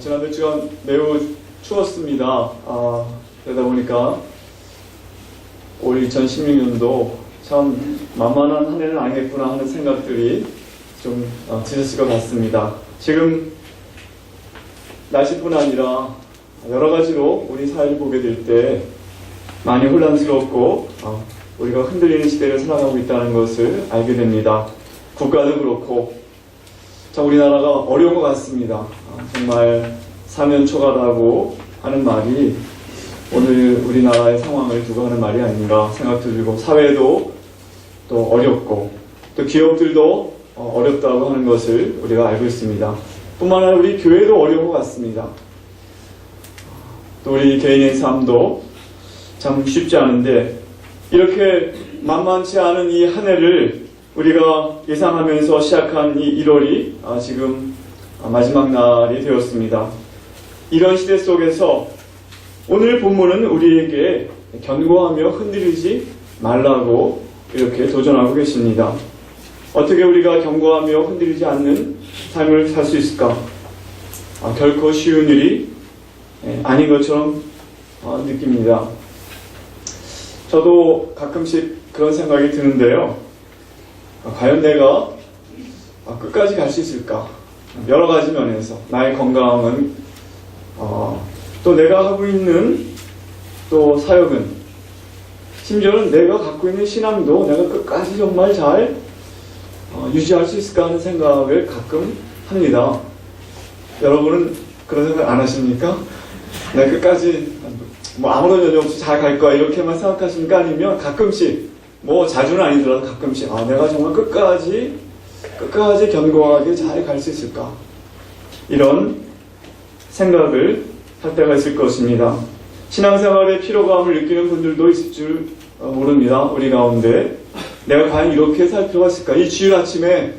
지난 몇 주간 매우 추웠습니다. 그러다 보니까 올 2016년도 참 만만한 한 해는 아니겠구나 하는 생각들이 좀 드셨을 것 같습니다. 지금 날씨뿐 아니라 여러 가지로 우리 사회를 보게 될 때 많이 혼란스럽고 우리가 흔들리는 시대를 살아가고 있다는 것을 알게 됩니다. 국가도 그렇고 우리나라가 어려운 것 같습니다. 정말 사면초가라고 하는 말이 오늘 우리나라의 상황을 두고 하는 말이 아닌가 생각도 들고, 사회도 또 어렵고 또 기업들도 어렵다고 하는 것을 우리가 알고 있습니다. 뿐만 아니라 우리 교회도 어려운 것 같습니다. 또 우리 개인의 삶도 참 쉽지 않은데, 이렇게 만만치 않은 이 한 해를 우리가 예상하면서 시작한 이 1월이 지금 마지막 날이 되었습니다. 이런 시대 속에서 오늘 본문은 우리에게 견고하며 흔들리지 말라고 이렇게 도전하고 계십니다. 어떻게 우리가 견고하며 흔들리지 않는 삶을 살 수 있을까? 결코 쉬운 일이 아닌 것처럼 느낍니다. 저도 가끔씩 그런 생각이 드는데요. 과연 내가 끝까지 갈 수 있을까? 여러 가지 면에서 나의 건강은 또 내가 하고 있는 또 사역은, 심지어는 내가 갖고 있는 신앙도 내가 끝까지 정말 잘 유지할 수 있을까 하는 생각을 가끔 합니다. 여러분은 그런 생각 안 하십니까? 내가 끝까지 아무런 여지 없이 잘 갈 거야 이렇게만 생각하십니까? 아니면 가끔씩, 자주는 아니더라도 가끔씩 내가 정말 끝까지 견고하게 잘 갈 수 있을까? 이런 생각을 할 때가 있을 것입니다. 신앙생활에 피로감을 느끼는 분들도 있을 줄 모릅니다. 우리 가운데 내가 과연 이렇게 살 필요가 있을까? 이 주일 아침에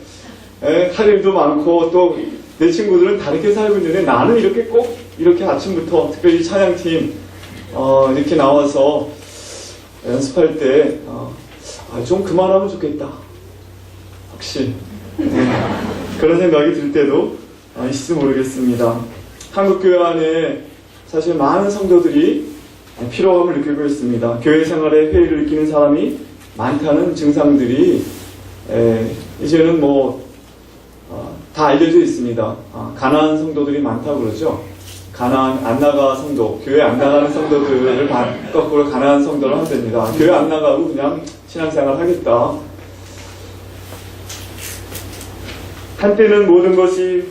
할 일도 많고 또 내 친구들은 다르게 살고 있는데 나는 이렇게 꼭 이렇게 아침부터, 특별히 찬양팀 이렇게 나와서 연습할 때 좀 그만하면 좋겠다. 혹시 그런 생각이 들 때도 있을지 모르겠습니다. 한국교회 안에 사실 많은 성도들이 피로감을 느끼고 있습니다. 교회 생활에 회의를 느끼는 사람이 많다는 증상들이 이제는 다 알려져 있습니다. 가난한 성도들이 많다고 그러죠. 안 나가 성도, 교회 안 나가는 성도들을 거꾸로 가난한 성도를 하면 됩니다. 교회 안 나가고 그냥 신앙생활 하겠다. 한때는 모든 것이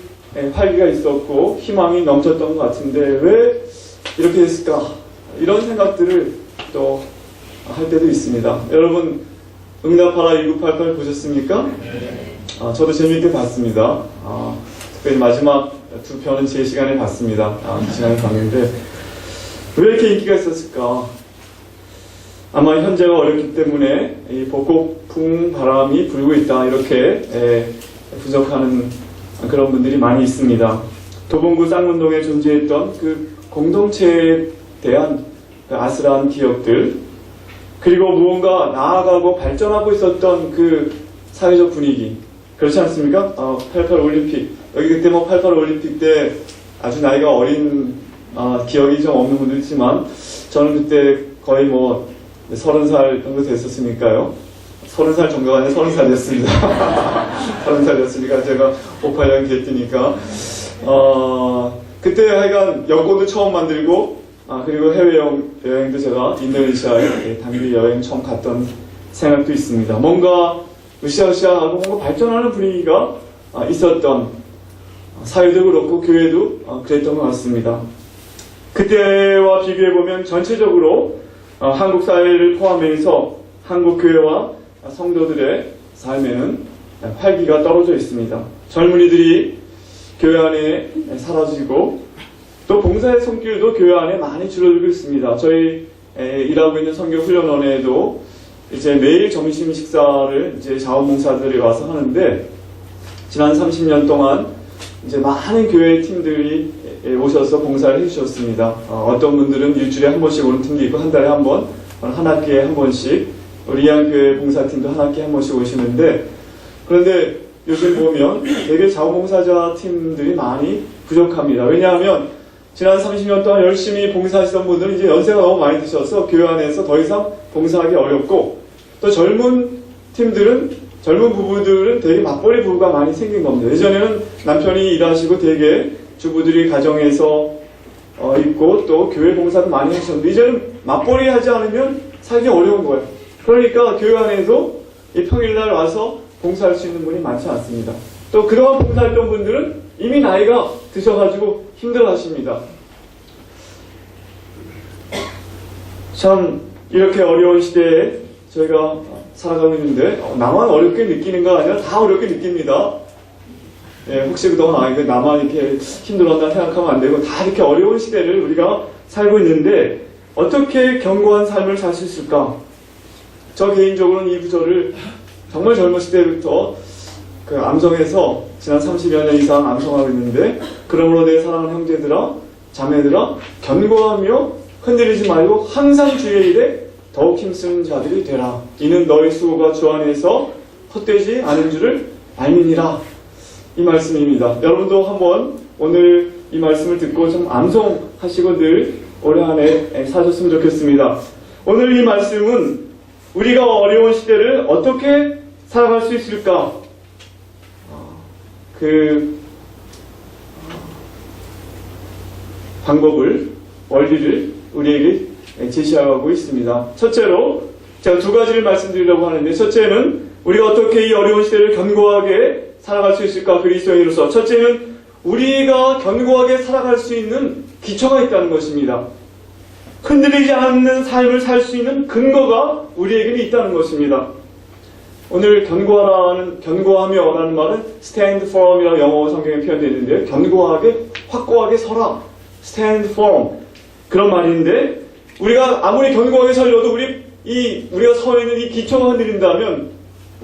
활기가 있었고 희망이 넘쳤던 것 같은데 왜 이렇게 됐을까? 이런 생각들을 또 할 때도 있습니다. 여러분, 응답하라 1988 보셨습니까? 저도 재미있게 봤습니다. 특별히 마지막 두 편은 제 시간에 봤습니다. 이 시간에 봤는데 왜 이렇게 인기가 있었을까? 아마 현재가 어렵기 때문에 이 복고풍 바람이 불고 있다, 이렇게 분석하는 그런 분들이 많이 있습니다. 도봉구 쌍문동에 존재했던 그 공동체에 대한 그 아슬한 기억들, 그리고 무언가 나아가고 발전하고 있었던 그 사회적 분위기, 그렇지 않습니까? 88 올림픽, 여기 그때 88 올림픽 때 아주 나이가 어린 기억이 좀 없는 분도 있지만 저는 그때 거의 30살 정도 됐었으니까요. 30살 정도가 아니라 30살 됐습니다. 30살 됐으니까 제가 58년 됐으니까 그때 하여간 여권도 처음 만들고 그리고 해외여행도 제가 인도네시아에 단기 여행 처음 갔던 생각도 있습니다. 뭔가 으쌰으쌰하고 뭔가 발전하는 분위기가 있었던, 사회도 그렇고 교회도 그랬던 것 같습니다. 그때와 비교해보면 전체적으로 한국 사회를 포함해서 한국 교회와 성도들의 삶에는 활기가 떨어져 있습니다. 젊은이들이 교회 안에 사라지고 또 봉사의 손길도 교회 안에 많이 줄어들고 있습니다. 저희 일하고 있는 선교훈련원에도 이제 매일 점심 식사를 이제 자원봉사들이 와서 하는데, 지난 30년 동안 이제 많은 교회 팀들이 오셔서 봉사를 해주셨습니다. 어떤 분들은 일주일에 한 번씩 오는 팀도 있고 한 달에 한 번, 한 학기에 한 번씩, 우리 이양교회 봉사팀도 한 학기에 한 번씩 오시는데, 그런데 요즘 보면 되게 자원봉사자 팀들이 많이 부족합니다. 왜냐하면 지난 30년 동안 열심히 봉사하시던 분들은 이제 연세가 너무 많이 드셔서 교회 안에서 더 이상 봉사하기 어렵고, 또 젊은 팀들은, 젊은 부부들은 되게 맞벌이 부부가 많이 생긴 겁니다. 예전에는 남편이 일하시고 되게 주부들이 가정에서 있고 또 교회 봉사도 많이 하셨는데, 이제는 맞벌이 하지 않으면 살기 어려운 거예요. 그러니까 교회 안에도 이 평일날 와서 봉사할 수 있는 분이 많지 않습니다. 또 그동안 봉사했던 분들은 이미 나이가 드셔가지고 힘들어 하십니다. 참 이렇게 어려운 시대에 저희가 살아가고 있는데, 나만 어렵게 느끼는 거 아니라 다 어렵게 느낍니다. 예, 혹시 그동안 나만 이렇게 힘들었나 생각하면 안 되고, 다 이렇게 어려운 시대를 우리가 살고 있는데 어떻게 견고한 삶을 살 수 있을까? 저 개인적으로는 이 구절을 정말 젊었을 때부터 암송해서 지난 30여 년 이상 암송하고 있는데, 그러므로 내 사랑하는 형제들아 자매들아 견고하며 흔들리지 말고 항상 주의 일에 더욱 힘쓰는 자들이 되라. 이는 너희 수고가 주 안에서 헛되지 않은 줄을 알미니라. 이 말씀입니다. 여러분도 한번 오늘 이 말씀을 듣고 좀 암송하시고 늘 올해 한 해 사셨으면 좋겠습니다. 오늘 이 말씀은 우리가 어려운 시대를 어떻게 살아갈 수 있을까? 그 방법을, 원리를 우리에게 제시하고 있습니다. 첫째로 제가 두 가지를 말씀드리려고 하는데, 첫째는 우리가 어떻게 이 어려운 시대를 견고하게 살아갈 수 있을까? 그리스도인으로서 첫째는 우리가 견고하게 살아갈 수 있는 기초가 있다는 것입니다. 흔들리지 않는 삶을 살 수 있는 근거가 우리에게는 있다는 것입니다. 오늘 견고하며라는 말은 stand firm이라고 영어 성경에 표현되어 있는데요. 견고하게, 확고하게 서라. stand firm. 그런 말인데, 우리가 아무리 견고하게 서려도 우리가 서 있는 이 기초가 흔들린다면,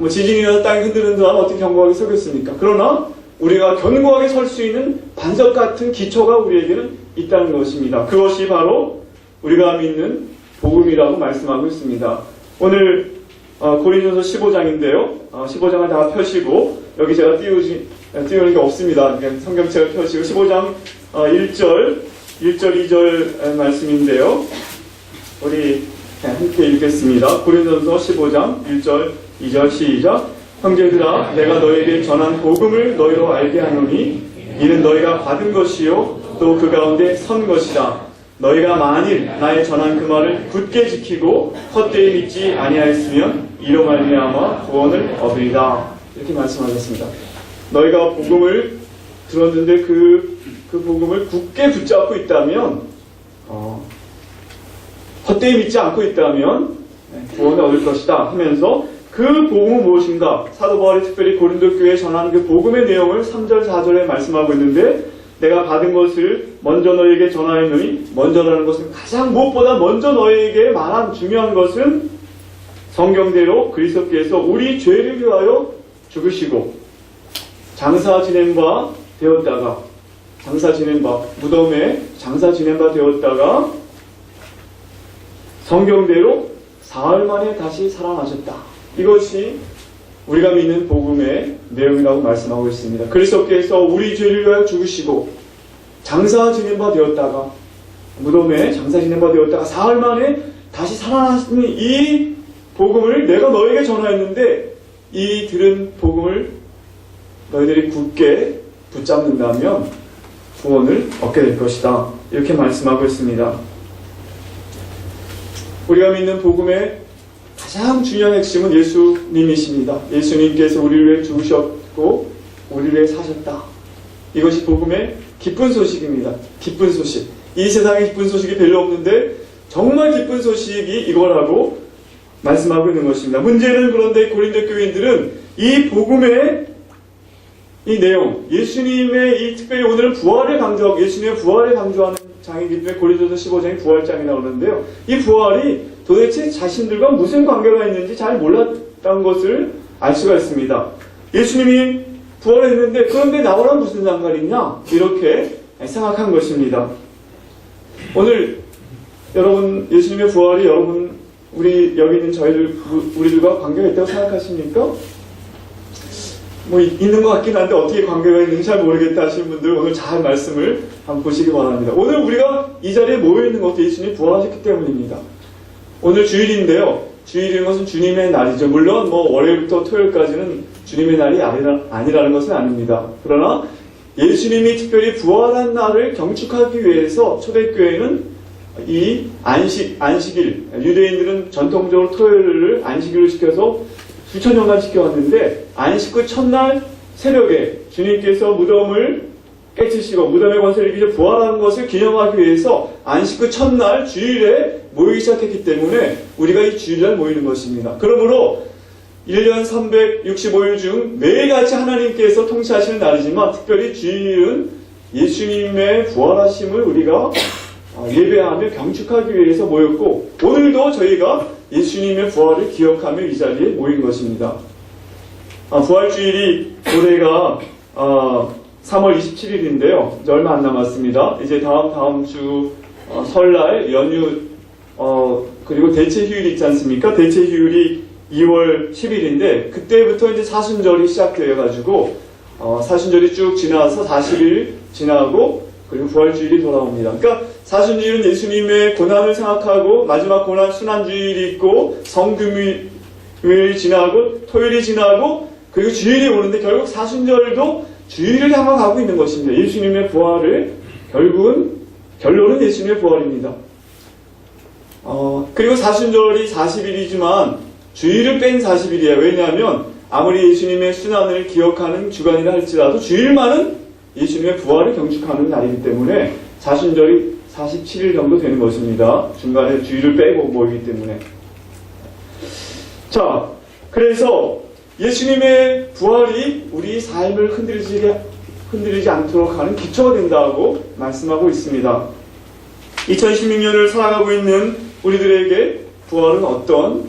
지진이 나서 땅이 흔들린다면 어떻게 견고하게 서겠습니까? 그러나 우리가 견고하게 설 수 있는 반석 같은 기초가 우리에게는 있다는 것입니다. 그것이 바로 우리가 믿는 복음이라고 말씀하고 있습니다. 오늘 고린도서 15장인데요. 15장을 다 펴시고, 여기 제가 띄우는 게 없습니다. 성경책을 펴시고 15장 1절, 2절 말씀인데요. 우리 함께 읽겠습니다. 고린도서 15장 1절, 2절 시작. 형제들아, 내가 너에게 전한 복음을 너희로 알게 하노니 이는 너희가 받은 것이요 또 그 가운데 선 것이라. 너희가 만일 나의 전한 그 말을 굳게 지키고 헛되이 믿지 아니하였으면 이로 말미암아 구원을 얻으리라. 이렇게 말씀하셨습니다. 너희가 복음을 들었는데 그 복음을 굳게 붙잡고 있다면, 헛되이 믿지 않고 있다면 구원을 얻을 것이다 하면서, 그 복음은 무엇인가? 사도 바울이 특별히 고린도 교회에 전한 그 복음의 내용을 3절, 4절에 말씀하고 있는데, 내가 받은 것을 먼저 너에게 전하였노니, 먼저라는 것은 가장 무엇보다 먼저 너에게 말한 중요한 것은 성경대로 그리스도께서 우리 죄를 위하여 죽으시고 장사 지낸 바 되었다가, 무덤에 장사 지낸 바 되었다가 성경대로 사흘 만에 다시 살아나셨다. 이것이 우리가 믿는 복음의 내용이라고 말씀하고 있습니다. 그리스도께서 우리 죄를 위하여 죽으시고 장사 지낸 바 되었다가, 무덤에 장사 지낸 바 되었다가 사흘 만에 다시 살아나신 이 복음을 내가 너에게 전하였는데, 이 들은 복음을 너희들이 굳게 붙잡는다면 구원을 얻게 될 것이다. 이렇게 말씀하고 있습니다. 우리가 믿는 복음의 가장 중요한 핵심은 예수님이십니다. 예수님께서 우리를 위해 죽으셨고 우리를 위해 사셨다. 이것이 복음의 기쁜 소식입니다. 기쁜 소식. 이 세상에 기쁜 소식이 별로 없는데 정말 기쁜 소식이 이거라고 말씀하고 있는 것입니다. 문제는 그런데 고린도 교인들은 이 복음의 이 내용, 예수님의 이 특별히 오늘은 부활을 강조하고 예수님의 부활을 강조하는 장이기 때문에 고린도서 15장이 부활장이 나오는데요. 이 부활이 도대체 자신들과 무슨 관계가 있는지 잘 몰랐다는 것을 알 수가 있습니다. 예수님이 부활했는데 그런데 나와랑 무슨 상관이 있냐? 이렇게 생각한 것입니다. 오늘 여러분, 예수님의 부활이 우리 여기 있는 우리들과 관계가 있다고 생각하십니까? 뭐 있는 것 같긴 한데 어떻게 관계가 있는지 잘 모르겠다 하시는 분들 오늘 잘 말씀을 한번 보시기 바랍니다. 오늘 우리가 이 자리에 모여있는 것도 예수님이 부활하셨기 때문입니다. 오늘 주일인데요. 주일인 것은 주님의 날이죠. 물론 뭐 월요일부터 토요일까지는 주님의 날이 아니라는 것은 아닙니다. 그러나 예수님이 특별히 부활한 날을 경축하기 위해서 초대교회는 이 안식일, 유대인들은 전통적으로 토요일을 안식일로 시켜서 수천 년간 지켜왔는데 안식 후 첫날 새벽에 주님께서 무덤을 깨치시고 무덤의 권세를 이기고 부활하는 것을 기념하기 위해서 안식 후 첫날 주일에 모이기 시작했기 때문에 우리가 이 주일날 모이는 것입니다. 그러므로 1년 365일 중 매일같이 하나님께서 통치하시는 날이지만 특별히 주일은 예수님의 부활하심을 우리가 예배하며 경축하기 위해서 모였고 오늘도 저희가 예수님의 부활을 기억하며 이 자리에 모인 것입니다. 부활주일이 올해가 3월 27일인데요. 이제 얼마 안 남았습니다. 이제 다음 주 설날 연휴 그리고 대체휴일이 있지 않습니까? 대체휴일이 2월 10일인데 그때부터 이제 사순절이 시작되어가지고 사순절이 쭉 지나서 40일 지나고 그리고 부활주일이 돌아옵니다. 그러니까 사순주일은 예수님의 고난을 생각하고 마지막 고난 순환주일이 있고 성금요일 지나고 토요일이 지나고 그리고 주일이 오는데 결국 사순절도 주일을 향해 가고 있는 것입니다. 예수님의 부활을 결론은 예수님의 부활입니다. 그리고 사순절이 40일이지만 주일을 뺀 40일이에요. 왜냐하면 아무리 예수님의 순환을 기억하는 주간이라 할지라도 주일만은 예수님의 부활을 경축하는 날이기 때문에 사순절이 47일 정도 되는 것입니다. 중간에 주일을 빼고 모이기 때문에. 자, 그래서 예수님의 부활이 우리 삶을 흔들리지 않도록 하는 기초가 된다고 말씀하고 있습니다. 2016년을 살아가고 있는 우리들에게 부활은 어떤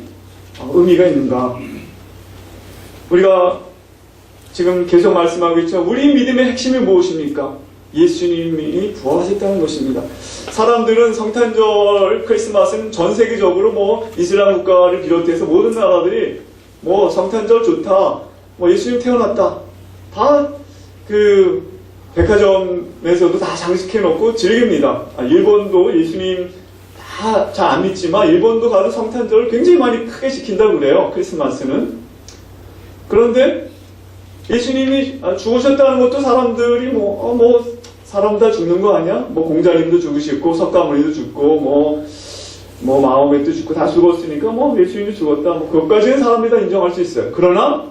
의미가 있는가? 우리가 지금 계속 말씀하고 있죠. 우리 믿음의 핵심이 무엇입니까? 예수님이 부활하셨다는 것입니다. 사람들은 성탄절, 크리스마스는 전 세계적으로 뭐 이슬람 국가를 비롯해서 모든 나라들이 뭐 성탄절 좋다, 뭐 예수님 태어났다, 다 그 백화점에서도 다 장식해놓고 즐깁니다. 일본도 예수님 다 잘 안 믿지만 일본도 가서 성탄절을 굉장히 많이 크게 지킨다고 그래요. 크리스마스는. 그런데 예수님이 죽으셨다는 것도 사람들이 사람 다 죽는 거 아니야? 뭐 공자님도 죽으셨고 석가모니도 죽고 뭐 마호메도 죽고 다 죽었으니까 뭐 예수님도 죽었다. 뭐 그것까지는 사람들이 다 인정할 수 있어요. 그러나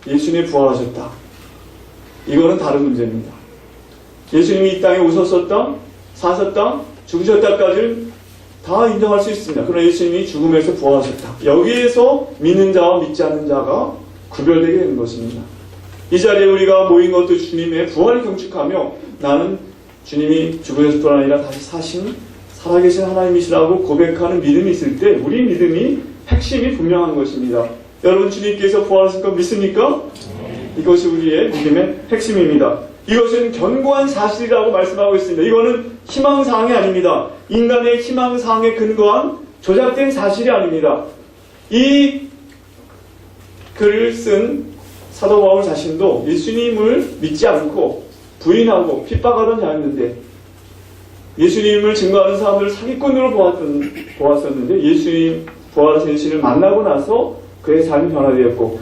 예수님이 부활하셨다. 이거는 다른 문제입니다. 예수님이 이 땅에 오셨었다, 사셨다, 죽으셨다까지는 다 인정할 수 있습니다. 그러나 예수님이 죽음에서 부활하셨다. 여기에서 믿는 자와 믿지 않는 자가 구별되게 되는 것입니다. 이 자리에 우리가 모인 것도 주님의 부활을 경축하며 나는 주님이 죽으셨을 뿐 아니라 다시 살아계신 하나님이시라고 고백하는 믿음이 있을 때 우리 믿음이 핵심이 분명한 것입니다. 여러분 주님께서 부활하신 거 믿습니까? 이것이 우리의 믿음의 핵심입니다. 이것은 견고한 사실이라고 말씀하고 있습니다. 이거는 희망사항이 아닙니다. 인간의 희망사항에 근거한 조작된 사실이 아닙니다. 이 글을 쓴 사도 바울 자신도 예수님을 믿지 않고 부인하고 핍박하던 자였는데 예수님을 증거하는 사람들을 사기꾼으로 보았었는데 예수님 부활하신 신을 만나고 나서 그의 삶이 변화되었고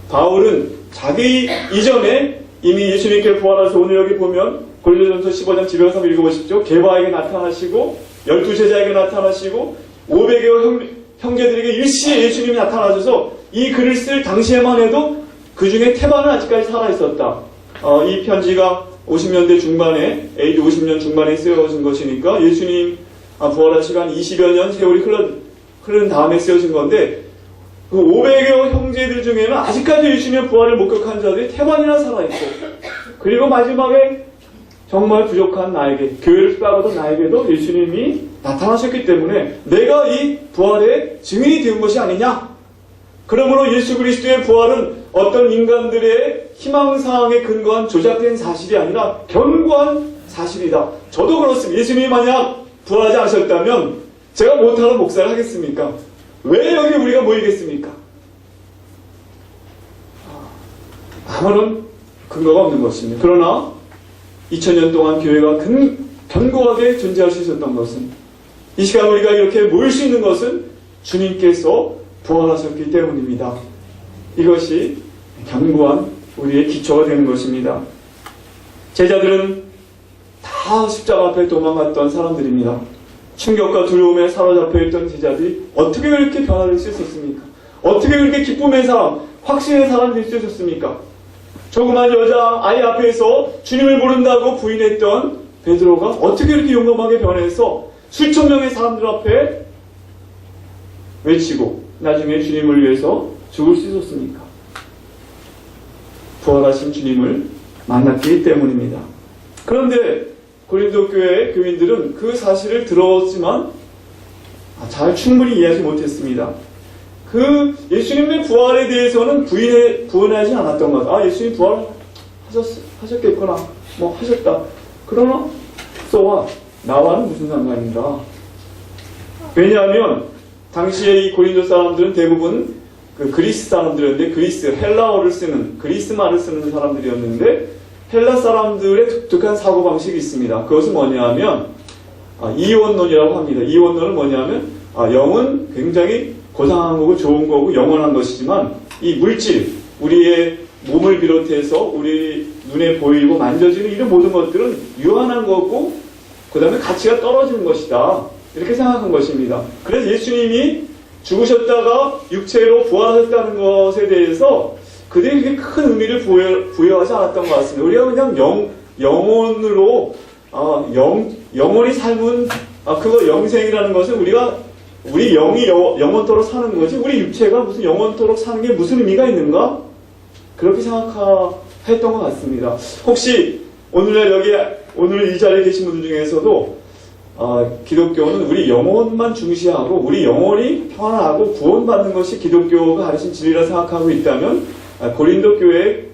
바울은 자기 이전에 이미 예수님께 부활하셔서 오늘 여기 보면 고린도전서 15장 집에 가서 읽어보십시오. 게바에게 나타나시고 12제자에게 나타나시고 500여 형제들에게 일시에 예수님이 나타나셔서 이 글을 쓸 당시에만 해도 그 중에 태반은 아직까지 살아있었다. 이 편지가 50년대 중반에 AD 50년 중반에 쓰여진 것이니까 예수님 부활하시고 한 20여 년 세월이 흐른 다음에 쓰여진 건데 그 500여 형제들 중에는 아직까지 예수님의 부활을 목격한 자들이 태반이나 살아있고 그리고 마지막에 정말 부족한 나에게 교회를 핍박하던 나에게도 예수님이 나타나셨기 때문에 내가 이 부활의 증인이 되는 것이 아니냐. 그러므로 예수 그리스도의 부활은 어떤 인간들의 희망사항에 근거한 조작된 사실이 아니라 견고한 사실이다. 저도 그렇습니다. 예수님이 만약 부활하지 않으셨다면 제가 못하는 목사를 하겠습니까? 왜 여기 우리가 모이겠습니까? 아무런 근거가 없는 것입니다. 그러나 2000년 동안 교회가 견고하게 존재할 수 있었던 것은, 이 시간 우리가 이렇게 모일 수 있는 것은 주님께서 부활하셨기 때문입니다. 이것이 견고한 우리의 기초가 되는 것입니다. 제자들은 다 십자가 앞에 도망갔던 사람들입니다. 충격과 두려움에 사로잡혀 있던 제자들이 어떻게 그렇게 변화될 수 있었습니까? 어떻게 그렇게 기쁨의 사람, 확신의 사람이 될 수 있었습니까? 조그만 여자 아이 앞에서 주님을 모른다고 부인했던 베드로가 어떻게 이렇게 용감하게 변해서 수천 명의 사람들 앞에 외치고 나중에 주님을 위해서 죽을 수 있었습니까? 부활하신 주님을 만났기 때문입니다. 그런데 고린도 교회 교인들은 그 사실을 들었지만 잘 충분히 이해하지 못했습니다. 그 예수님의 부활에 대해서는 부인하지 않았던 것. 예수님 부활하셨겠구나. 하셨다. 그러나 소와 나와는 무슨 상관인가? 왜냐하면 당시에 이 고린도 사람들은 대부분 그리스 사람들이었는데, 헬라어를 쓰는, 그리스 말을 쓰는 사람들이었는데, 헬라 사람들의 독특한 사고방식이 있습니다. 그것은 뭐냐면 이원론이라고 합니다. 이원론은 뭐냐면 영은 굉장히 고상한 거고 좋은 거고 영원한 것이지만, 이 물질, 우리의 몸을 비롯해서 우리 눈에 보이고 만져지는 이런 모든 것들은 유한한 거고 그 다음에 가치가 떨어지는 것이다, 이렇게 생각한 것입니다. 그래서 예수님이 죽으셨다가 육체로 부활하셨다는 것에 대해서 그들이 그렇게 큰 의미를 부여하지 않았던 것 같습니다. 우리가 그냥 영혼으로 영원히 삶은 그거 영생이라는 것은 우리 영이 영원토록 사는 거지, 우리 육체가 무슨 영원토록 사는 게 무슨 의미가 있는가? 그렇게 생각했던 것 같습니다. 혹시 오늘 이 자리에 계신 분들 중에서도 기독교는 우리 영혼만 중시하고 우리 영혼이 평안하고 구원받는 것이 기독교가 가르친 진리라 생각하고 있다면 고린도 교회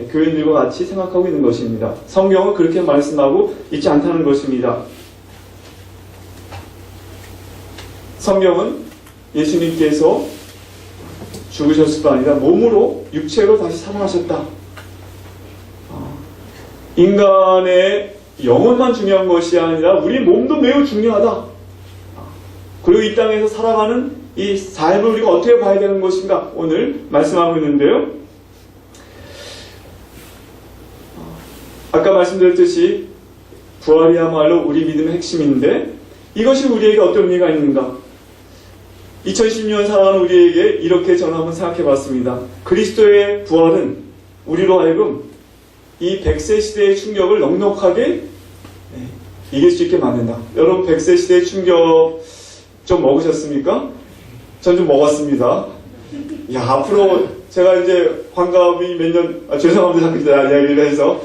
교인들과 같이 생각하고 있는 것입니다. 성경은 그렇게 말씀하고 있지 않다는 것입니다. 성경은 예수님께서 죽으셨을 뿐 아니라 몸으로 육체로 다시 살아나셨다. 인간의 영혼만 중요한 것이 아니라 우리 몸도 매우 중요하다. 그리고 이 땅에서 살아가는 이 삶을 우리가 어떻게 봐야 되는 것인가, 오늘 말씀하고 있는데요. 아까 말씀드렸듯이 부활이야말로 우리 믿음의 핵심인데, 이것이 우리에게 어떤 의미가 있는가? 2010년 살아가는 우리에게 이렇게 저는 한번 생각해 봤습니다. 그리스도의 부활은 우리로 하여금 이 100세 시대의 충격을 넉넉하게 이길 수 있게 만든다. 여러분 100세 시대의 충격 좀 먹으셨습니까? 전 좀 먹었습니다. 앞으로 제가 이제 환갑이 죄송합니다. 이야기를 해서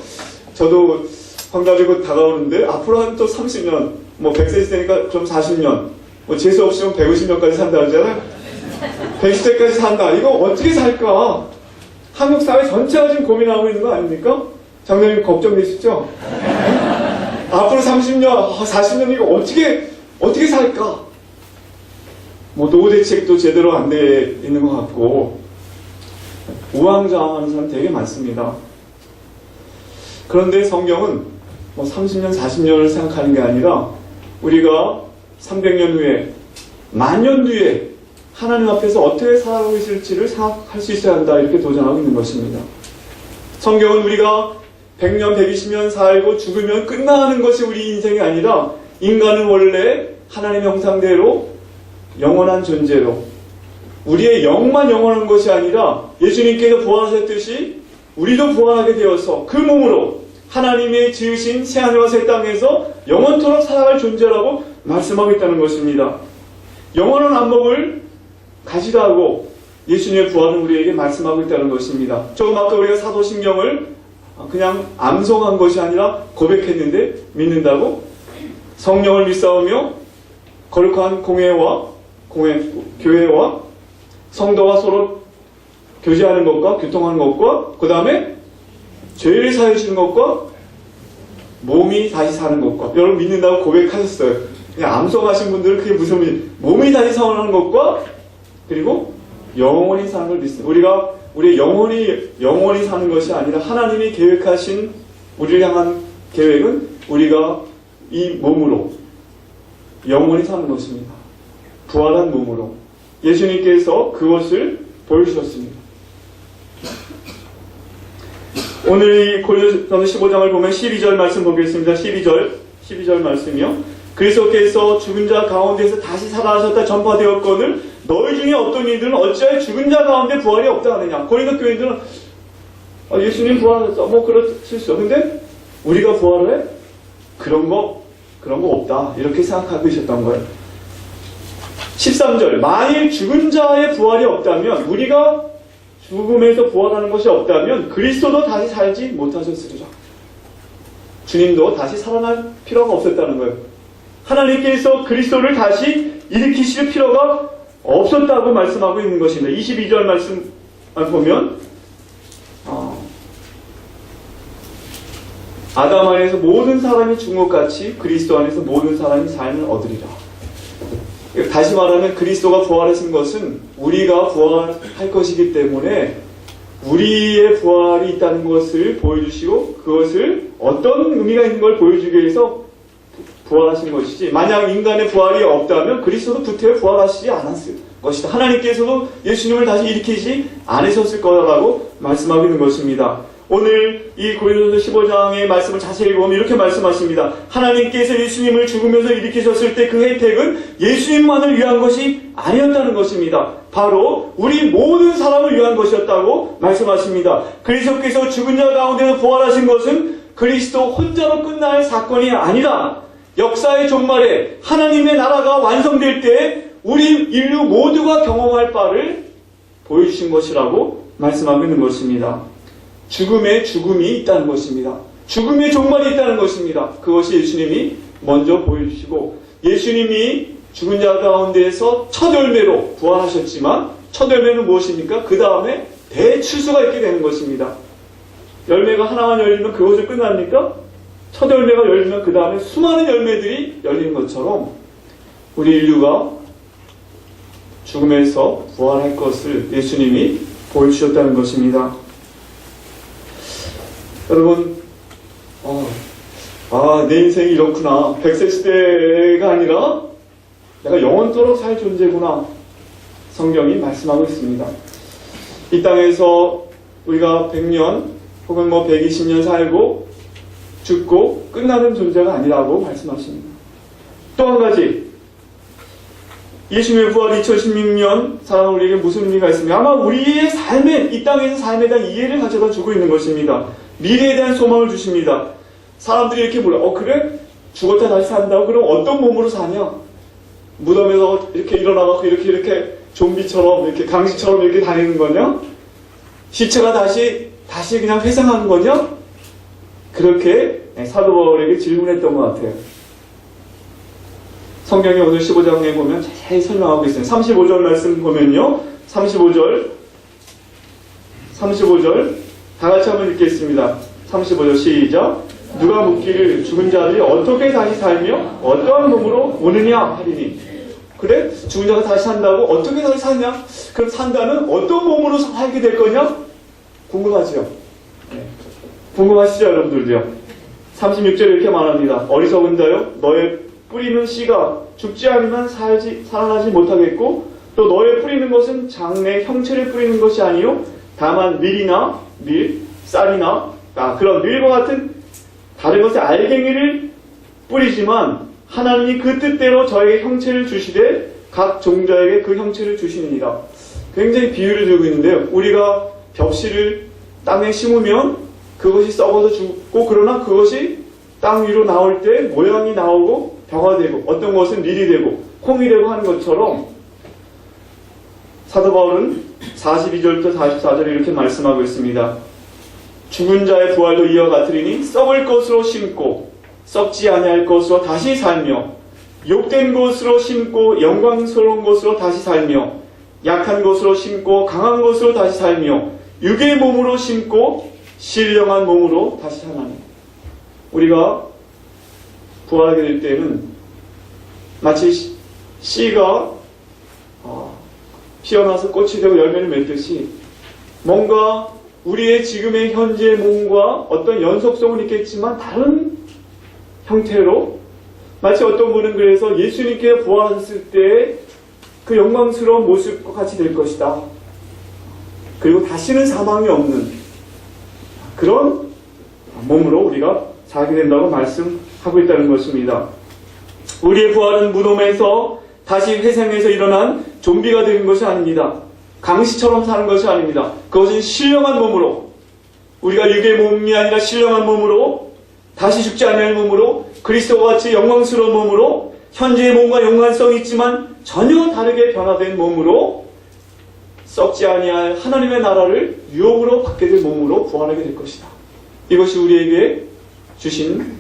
저도 환갑이 곧 다가오는데, 앞으로 한 또 30년, 100세 시대니까 좀 40년, 재수 없으면 150년까지 산다 하잖아요. 110세까지 산다. 이거 어떻게 살까? 한국 사회 전체가 지금 고민하고 있는 거 아닙니까? 장로님 걱정되시죠? 앞으로 30년, 40년 이거 어떻게 살까? 노후 대책도 제대로 안 돼 있는 것 같고, 우왕좌왕하는 사람 되게 많습니다. 그런데 성경은 30년, 40년을 생각하는 게 아니라 우리가 300년 후에, 만년 뒤에 하나님 앞에서 어떻게 살아가고 있을지를 생각할 수 있어야 한다, 이렇게 도전하고 있는 것입니다. 성경은 우리가 100년, 120년 살고 죽으면 끝나는 것이 우리 인생이 아니라, 인간은 원래 하나님의 형상대로 영원한 존재로, 우리의 영만 영원한 것이 아니라 예수님께서 부활하셨듯이 우리도 부활하게 되어서 그 몸으로 하나님의 지으신 새하늘과 새 땅에서 영원토록 살아갈 존재라고 말씀하고 있다는 것입니다. 영원한 안목을 가지라고 예수님의 부활은 우리에게 말씀하고 있다는 것입니다. 조금 아까 우리가 사도신경을 그냥 암송한 것이 아니라 고백했는데, 믿는다고? 성령을 믿사오며 거룩한 교회와 성도가 서로 교제하는 것과 교통하는 것과, 그 다음에 죄를 사해 주는 것과 몸이 다시 사는 것과. 여러분 믿는다고 고백하셨어요. 그냥 암송하신 분들은 그게 무슨 몸이 다시 사는 것과, 그리고 영원히 사는 걸 믿습니다. 우리가 우리 영원히 사는 것이 아니라 하나님이 계획하신 우리를 향한 계획은 우리가 이 몸으로 영원히 사는 것입니다. 부활한 몸으로 예수님께서 그것을 보여주셨습니다. 오늘 이 고린도전서 15장을 보면 12절 말씀 보겠습니다. 12절 말씀이요. 그리스도께서 죽은 자 가운데서 다시 살아나셨다 전파되었거늘 너희 중에 어떤 이들은 어찌하여 죽은 자 가운데 부활이 없다 하느냐. 고린도 교인들은 예수님 부활했어. 뭐 그렇을 수. 근데 우리가 부활을 해? 그런 거 없다. 이렇게 생각하고 계셨던 거예요. 13절 만일 죽은 자의 부활이 없다면 우리가 죽음에서 부활하는 것이 없다면 그리스도도 다시 살지 못하셨으리라. 주님도 다시 살아날 필요가 없었다는 거예요. 하나님께서 그리스도를 다시 일으키실 필요가 없었다고 말씀하고 있는 것입니다. 22절 말씀 보면 아담 안에서 모든 사람이 죽은 것 같이 그리스도 안에서 모든 사람이 삶을 얻으리라. 다시 말하면 그리스도가 부활하신 것은 우리가 부활할 것이기 때문에 우리의 부활이 있다는 것을 보여주시고 그것을 어떤 의미가 있는 걸 보여주기 위해서 부활하신 것이지, 만약 인간의 부활이 없다면 그리스도도 구태여 부활하시지 않았을 것이다. 하나님께서도 예수님을 다시 일으키지 않으셨을 거라고 말씀하고 있는 것입니다. 오늘 이 고린도전서 15장의 말씀을 자세히 보면 이렇게 말씀하십니다. 하나님께서 예수님을 죽으면서 일으키셨을 때 그 혜택은 예수님만을 위한 것이 아니었다는 것입니다. 바로 우리 모든 사람을 위한 것이었다고 말씀하십니다. 그리스도께서 죽은 자 가운데서 부활하신 것은 그리스도 혼자로 끝날 사건이 아니라 역사의 종말에 하나님의 나라가 완성될 때 우리 인류 모두가 경험할 바를 보여주신 것이라고 말씀하고 있는 것입니다. 죽음에 죽음이 있다는 것입니다. 죽음의 종말이 있다는 것입니다. 그것이 예수님이 먼저 보여주시고, 예수님이 죽은 자 가운데에서 첫 열매로 부활하셨지만 첫 열매는 무엇입니까? 그 다음에 대추수가 있게 되는 것입니다. 열매가 하나만 열리면 그것을 끝납니까? 첫 열매가 열리면 그 다음에 수많은 열매들이 열리는 것처럼 우리 인류가 죽음에서 부활할 것을 예수님이 보여주셨다는 것입니다. 여러분, 내 인생이 이렇구나. 100세 시대가 아니라 내가 영원토록 살 존재구나. 성경이 말씀하고 있습니다. 이 땅에서 우리가 100년 혹은 120년 살고 죽고 끝나는 존재가 아니라고 말씀하십니다. 또 한 가지, 예수님의 부활 2016년 살아온 우리에게 무슨 의미가 있습니까? 아마 우리의 삶에, 이 땅에서 삶에 대한 이해를 가져다 주고 있는 것입니다. 미래에 대한 소망을 주십니다. 사람들이 이렇게 물어요. 그래? 죽었다 다시 산다고? 그럼 어떤 몸으로 사냐? 무덤에서 이렇게 일어나갖고 이렇게 좀비처럼, 이렇게 강시처럼 이렇게 다니는 거냐? 시체가 다시 그냥 회상하는 거냐? 그렇게 사도 바울에게 질문했던 것 같아요. 성경이 오늘 15장에 보면 자세히 설명하고 있어요. 35절 말씀 보면요. 35절 다 같이 한번 읽겠습니다. 35절 시작. 누가 묻기를 죽은 자들이 어떻게 다시 살며 어떠한 몸으로 오느냐 하리니. 그래? 죽은 자가 다시 산다고? 어떻게 다시 사냐? 그럼 산다면 어떤 몸으로 살게 될 거냐? 궁금하지요? 네. 궁금하시죠 여러분들도요? 36절에 이렇게 말합니다. 어리석은 자여 너의 뿌리는 씨가 죽지 않으면 살아나지 못하겠고 또 너의 뿌리는 것은 장래 형체를 뿌리는 것이 아니요 다만 쌀이나 그런 밀과 같은 다른 것의 알갱이를 뿌리지만 하나님이 그 뜻대로 저에게 형체를 주시되 각 종자에게 그 형체를 주시느니라. 굉장히 비유를 들고 있는데요. 우리가 벽실을 땅에 심으면 그것이 썩어서 죽고, 그러나 그것이 땅 위로 나올 때 모양이 나오고 벼가 되고 어떤 것은 밀이 되고 콩이 되고 하는 것처럼 사도 바울은 42절부터 44절에 이렇게 말씀하고 있습니다. 죽은 자의 부활도 이와 같으리니 썩을 것으로 심고 썩지 아니할 것으로 다시 살며 욕된 것으로 심고 영광스러운 것으로 다시 살며 약한 것으로 심고 강한 것으로 다시 살며 육의 몸으로 심고 신령한 몸으로 다시 사나니. 우리가 부활하게 될 때는 마치 씨가 피어나서 꽃이 되고 열매를 맺듯이 뭔가 우리의 지금의 현재 몸과 어떤 연속성은 있겠지만 다른 형태로, 마치 어떤 분은 그래서 예수님께 부활하셨을 때 그 영광스러운 모습과 같이 될 것이다. 그리고 다시는 사망이 없는 그런 몸으로 우리가 살게 된다고 말씀하고 있다는 것입니다. 우리의 부활은 무덤에서 다시 회생해서 일어난 좀비가 되는 것이 아닙니다. 강시처럼 사는 것이 아닙니다. 그것은 신령한 몸으로, 우리가 육의 몸이 아니라 신령한 몸으로, 다시 죽지 않을 몸으로, 그리스도와 같이 영광스러운 몸으로, 현재의 몸과 연관성이 있지만 전혀 다르게 변화된 몸으로, 썩지 아니할 하나님의 나라를 유업으로 받게 될 몸으로 부활하게 될 것이다. 이것이 우리에게 주신,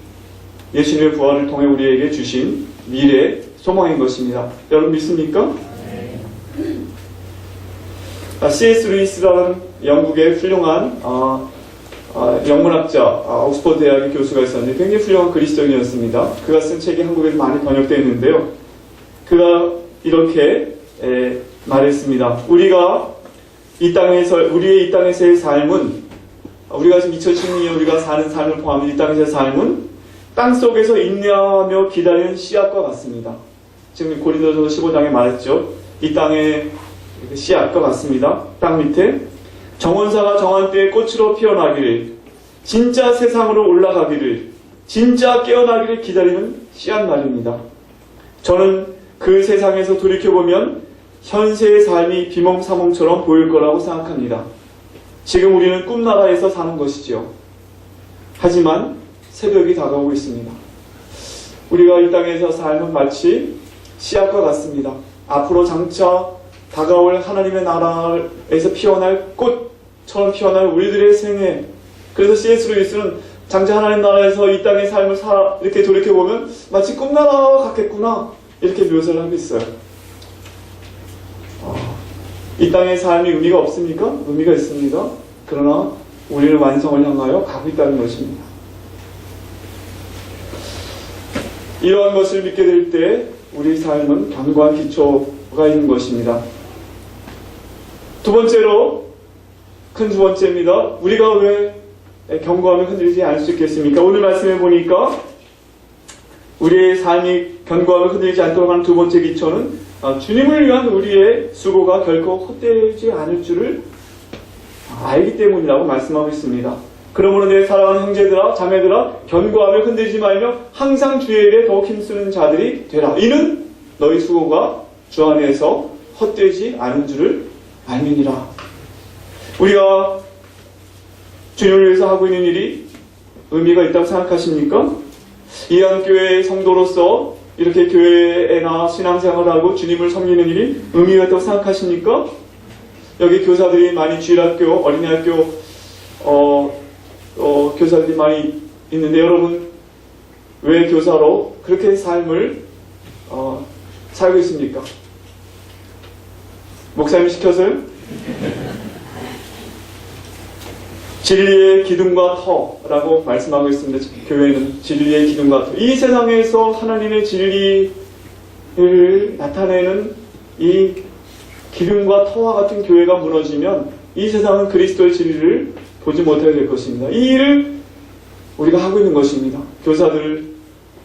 예수님의 부활을 통해 우리에게 주신 미래 소망인 것입니다. 여러분 믿습니까? C.S. 루이스라는 영국의 훌륭한 영문학자, 옥스퍼드 대학의 교수가 있었는데 굉장히 훌륭한 그리스도인이었습니다. 그가 쓴 책이 한국에서 많이 번역되어 있는데요. 그가 이렇게 말했습니다. 우리의 이 땅에서의 삶은, 우리가 지금 2016년 우리가 사는 삶을 포함해 이 땅에서의 삶은 땅 속에서 인내하며 기다리는 씨앗과 같습니다. 지금 고린도전서 15장에 말했죠. 이 땅의 씨앗과 같습니다. 땅 밑에 정원사가 정한 때에 꽃으로 피어나기를, 진짜 세상으로 올라가기를, 진짜 깨어나기를 기다리는 씨앗 말입니다. 저는 그 세상에서 돌이켜보면 현세의 삶이 비몽사몽처럼 보일 거라고 생각합니다. 지금 우리는 꿈나라에서 사는 것이지요. 하지만 새벽이 다가오고 있습니다. 우리가 이 땅에서 삶은 마치 씨앗과 같습니다. 앞으로 장차 다가올 하나님의 나라에서 피어날 꽃처럼 피어날 우리들의 생애. 그래서 C.S. 루이스는 장차 하나님 나라에서 이 땅의 삶을 이렇게 돌이켜보면 마치 꿈나라와 같겠구나, 이렇게 묘사를 하고 있어요. 이 땅의 삶이 의미가 없습니까? 의미가 있습니다. 그러나 우리는 완성을 향하여 가고 있다는 것입니다. 이러한 것을 믿게 될 때 우리 삶은 견고한 기초가 있는 것입니다. 두 번째로, 큰 두 번째입니다. 우리가 왜 견고함을 흔들리지 않을 수 있겠습니까? 오늘 말씀해 보니까 우리의 삶이 견고함을 흔들리지 않도록 하는 두 번째 기초는 주님을 위한 우리의 수고가 결코 헛되지 않을 줄을 알기 때문이라고 말씀하고 있습니다. 그러므로 내 사랑하는 형제들아 자매들아 견고함을 흔들지 말며 항상 주의 일에 더욱 힘쓰는 자들이 되라. 이는 너희 수고가 주 안에서 헛되지 않은 줄을 알미니라. 우리가 주님을 위해서 하고 있는 일이 의미가 있다고 생각하십니까? 이 한 교회의 성도로서 이렇게 교회에나 신앙생활을 하고 주님을 섬기는 일이 의미가 있다고 생각하십니까? 여기 교사들이 많이 주일학교, 어린이학교 교사들이 많이 있는데 여러분 왜 교사로 그렇게 삶을 살고 있습니까? 목사님이 시켜서요? 진리의 기둥과 터라고 말씀하고 있습니다. 교회는 진리의 기둥과 터. 이 세상에서 하나님의 진리를 나타내는 이 기둥과 터와 같은 교회가 무너지면 이 세상은 그리스도의 진리를 보지 못하게 될 것입니다. 이 일을 우리가 하고 있는 것입니다. 교사들,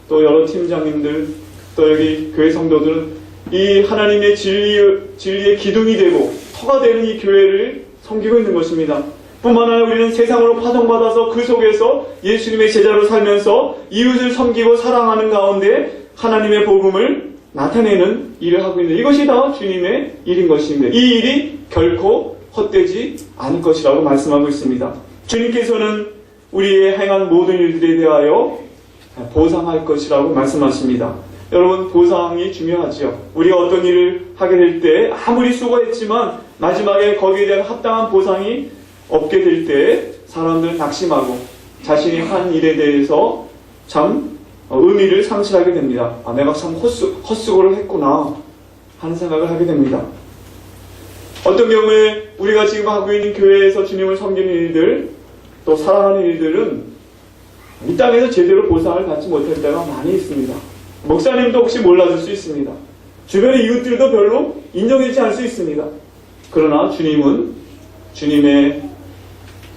또 여러 팀장님들, 또 여기 교회 성도들은 이 하나님의 진리의 기둥이 되고 터가 되는 이 교회를 섬기고 있는 것입니다. 뿐만 아니라 우리는 세상으로 파송받아서 그 속에서 예수님의 제자로 살면서 이웃을 섬기고 사랑하는 가운데 하나님의 복음을 나타내는 일을 하고 있는, 이것이 다 주님의 일인 것입니다. 이 일이 결코 헛되지 않을 것이라고 말씀하고 있습니다. 주님께서는 우리의 행한 모든 일들에 대하여 보상할 것이라고 말씀하십니다. 여러분, 보상이 중요하죠. 우리가 어떤 일을 하게 될 때 아무리 수고했지만 마지막에 거기에 대한 합당한 보상이 없게 될 때 사람들은 낙심하고 자신이 한 일에 대해서 참 의미를 상실하게 됩니다. 내가 참 헛수고를 했구나 하는 생각을 하게 됩니다. 어떤 경우에 우리가 지금 하고 있는 교회에서 주님을 섬기는 일들, 또 사랑하는 일들은 이 땅에서 제대로 보상을 받지 못할 때가 많이 있습니다. 목사님도 혹시 몰라줄 수 있습니다. 주변의 이웃들도 별로 인정해주지 않을 수 있습니다. 그러나 주님은 주님의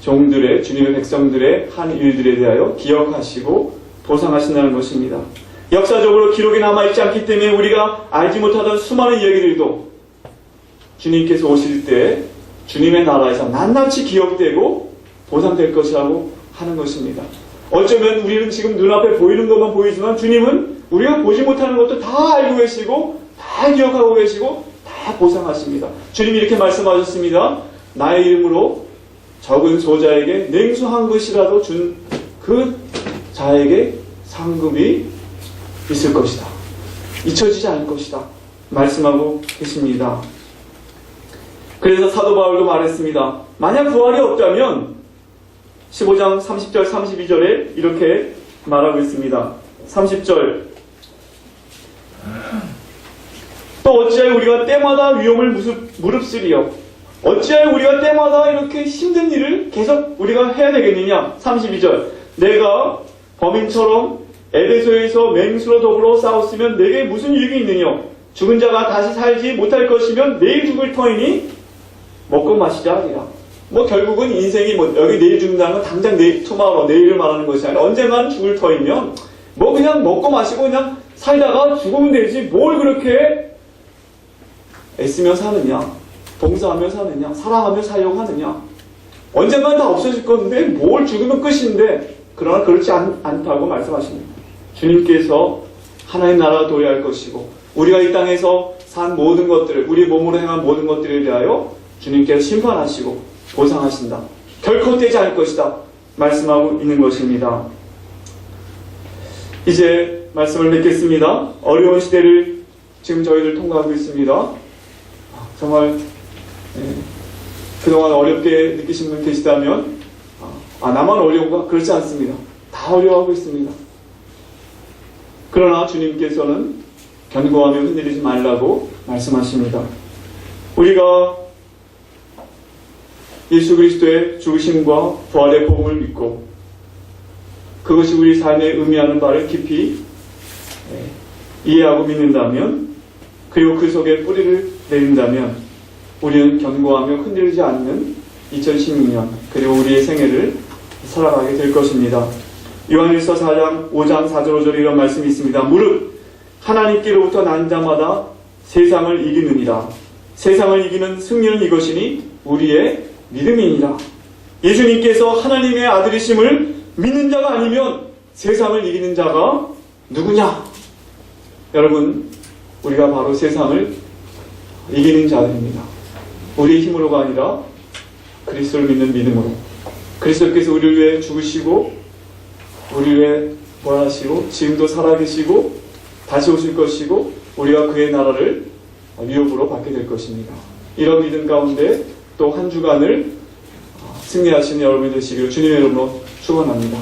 종들의, 주님의 백성들의 한 일들에 대하여 기억하시고 보상하신다는 것입니다. 역사적으로 기록이 남아있지 않기 때문에 우리가 알지 못하던 수많은 이야기들도 주님께서 오실 때 주님의 나라에서 낱낱이 기억되고 보상될 것이라고 하는 것입니다. 어쩌면 우리는 지금 눈앞에 보이는 것만 보이지만 주님은 우리가 보지 못하는 것도 다 알고 계시고 다 기억하고 계시고 다 보상하십니다. 주님이 이렇게 말씀하셨습니다. 나의 이름으로 적은 소자에게 냉수 한 그릇이라도 준 그 자에게 상급이 있을 것이다. 잊혀지지 않을 것이다. 말씀하고 계십니다. 그래서 사도 바울도 말했습니다. 만약 부활이 없다면 15장 30절 32절에 이렇게 말하고 있습니다. 30절 또 어찌하여 우리가 때마다 위험을 무릅쓰리요. 어찌하여 우리가 때마다 이렇게 힘든 일을 계속 우리가 해야 되겠느냐. 32절 내가 범인처럼 에베소에서 맹수로 더불어 싸웠으면 내게 무슨 유익이 있느냐. 죽은 자가 다시 살지 못할 것이면 내일 죽을 터이니 먹고 마시자 하리라. 결국은 인생이 여기 내일 죽는다는 건 당장 내일, 투마로 내일을 말하는 것이 아니라 언젠가는 죽을 터이면 그냥 먹고 마시고 그냥 살다가 죽으면 되지 뭘 그렇게 애쓰며 사느냐, 봉사하며 사느냐, 사랑하며 살려고 하느냐. 언젠가는 다 없어질 건데 뭘 죽으면 끝인데 그러나 그렇지 않다고 말씀하십니다. 주님께서 하나님 나라가 도래할 것이고 우리가 이 땅에서 산 모든 것들을 우리 몸으로 행한 모든 것들에 대하여 주님께서 심판하시고 보상하신다. 결코 떼지 않을 것이다. 말씀하고 있는 것입니다. 이제 말씀을 맺겠습니다. 어려운 시대를 지금 저희들 통과하고 있습니다. 정말 그동안 어렵게 느끼신 분 계시다면 나만 어려운가? 그렇지 않습니다. 다 어려워하고 있습니다. 그러나 주님께서는 견고하며 흔들리지 말라고 말씀하십니다. 우리가 예수 그리스도의 죽으심과 부활의 복음을 믿고 그것이 우리 삶에 의미하는 바를 깊이 이해하고 믿는다면 그리고 그 속에 뿌리를 내린다면 우리는 견고하며 흔들리지 않는 2016년 그리고 우리의 생애를 살아가게 될 것입니다. 요한일서 4장 5장 4절 5절에 이런 말씀이 있습니다. 무릇 하나님께로부터 난 자마다 세상을 이기느니라. 세상을 이기는 승리는 이것이니 우리의 믿음이니라. 예수님께서 하나님의 아들이심을 믿는 자가 아니면 세상을 이기는 자가 누구냐? 여러분, 우리가 바로 세상을 이기는 자들입니다. 우리의 힘으로가 아니라 그리스도를 믿는 믿음으로. 그리스도께서 우리를 위해 죽으시고 우리를 위해 부활하시고 지금도 살아계시고 다시 오실 것이고 우리가 그의 나라를 위협으로 받게 될 것입니다. 이런 믿음 가운데 또 한 주간을 승리하시는 여러분이 되시기를 주님의 이름으로 축원합니다.